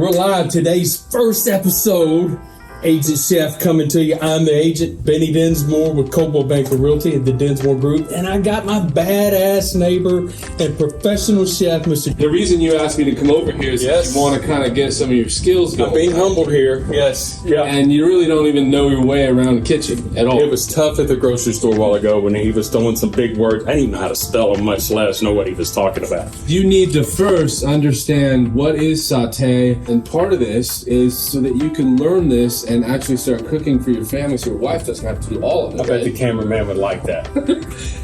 we're live. Today's first episode. Agent Chef coming to you. I'm the agent, Benny Densmore with Coldwell Banker Realty and the Densmore Group. And I got my badass neighbor and professional chef, Mr. The reason you asked me to come over here is that you want to kind of get some of your skills going. I'm being humbled here. Yes. Yeah. And you really don't even know your way around the kitchen at all. It was tough at the grocery store a while ago when he was throwing some big words. I didn't even know how to spell them, much less know what he was talking about. You need to first understand what is sauté, and part of this is so that you can learn this and actually start cooking for your family so your wife doesn't have to do all of it. I bet the cameraman would like that.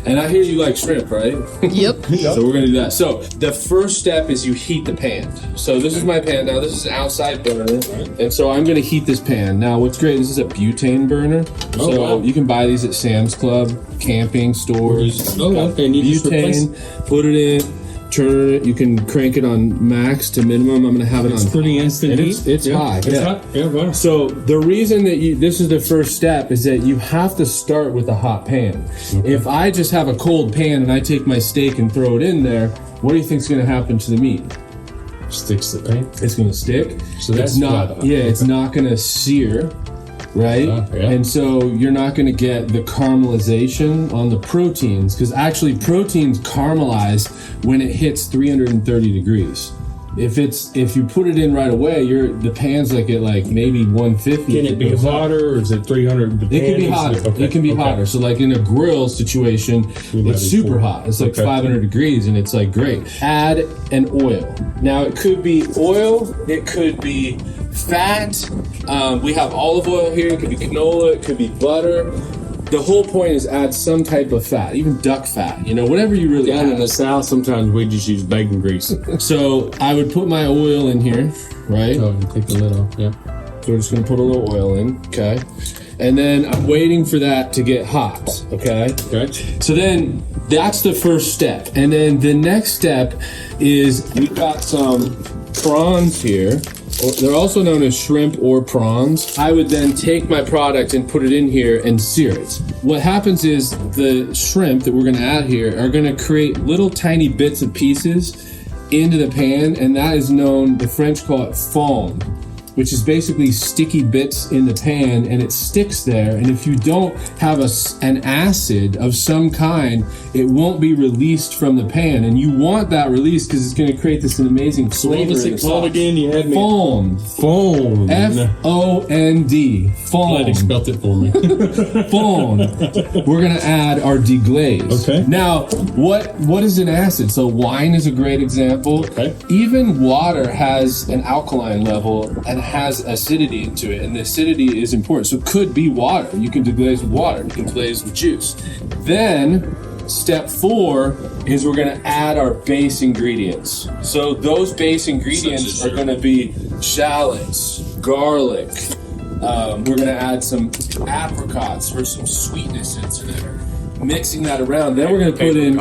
And I hear you like shrimp, right? Yep. So we're going to do that. So the first step is you heat the pan. So this is my pan now. This is an outside burner. And so I'm going to heat this pan. Now what's great, this is a butane burner. You can buy these at Sam's Club, camping stores. And you just butane, put it in. Turn it. You can crank it on max to minimum. I'm going to have it on. It's pretty instant heat. It's high. It's hot. Yeah, wow. So the reason that this is the first step is that you have to start with a hot pan. Okay. If I just have a cold pan and I take my steak and throw it in there, what do you think is going to happen to the meat? Sticks to the pan. It's going to stick. So that's not. It's not going to sear. Right? And so you're not going to get the caramelization on the proteins, because actually proteins caramelize when it hits 330 degrees. If you put it in right away, the pan's like at maybe 150. Can it be hotter, or is it 300? It can be hotter. Okay. It can be hotter. So like in a grill situation, it's super hot. It's like 500 degrees, and it's like great. Add an oil. Now it could be oil. It could be fat. We have olive oil here. It could be canola. It could be butter. The whole point is add some type of fat, even duck fat, whatever you really Down in the South, sometimes we just use bacon grease. So I would put my oil in here, right? Oh, take the lid off, yeah. So we're just going to put a little oil in, okay? And then I'm waiting for that to get hot, okay? Okay. So then that's the first step. And then the next step is we've got some prawns here. They're also known as shrimp or prawns. I would then take my product and put it in here and sear it. What happens is the shrimp that we're going to add here are going to create little tiny bits of pieces into the pan, and that is known, the French call it fond, which is basically sticky bits in the pan, and it sticks there. And if you don't have an acid of some kind, it won't be released from the pan. And you want that released because it's going to create this amazing flavor. What was it called again? You had me. Fond. Fond. F-O-N-D. Fond. Glad you spelled it for me. Fond. We're going to add our deglaze. Okay. Now, what is an acid? So wine is a great example. Okay. Even water has an alkaline level and has acidity into it, and the acidity is important. So it could be water. You can deglaze with water. You can deglaze with juice. Then step 4 is we're going to add our base ingredients. So those base ingredients are going to be shallots, garlic. We're going to add some apricots for some sweetness into there. Mixing that around. Then we're going to put in,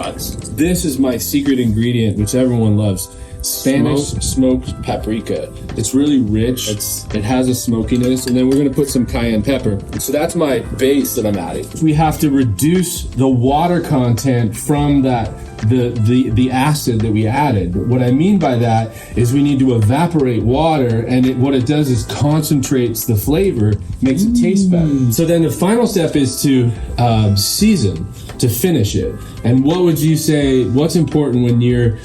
this is my secret ingredient, which everyone loves. Spanish smoked paprika. It's really rich. It has a smokiness, and then we're going to put some cayenne pepper. So that's my base that I'm adding. We have to reduce the water content from that the acid that we added. What I mean by that is we need to evaporate water, and what it does is concentrates the flavor, makes it taste better. So then the final step is to season, to finish it. And what would you say, what's important when you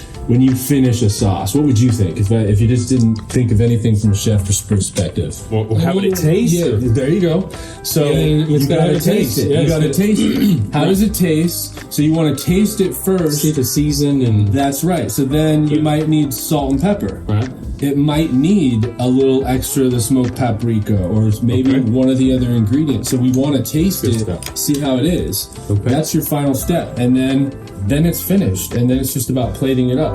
finish a sauce? What would you think if you just didn't think of anything from a chef's perspective? Well, how would it taste? Yeah, there you go. So you gotta taste it. You gotta taste it. How does it taste? So you want to taste it first. See the season, and that's right. So then you might need salt and pepper. Right. It might need a little extra of the smoked paprika, or maybe one of the other ingredients. So we want to taste it, see how it is. Okay. That's your final step, and then it's finished, and then it's just about plating it up.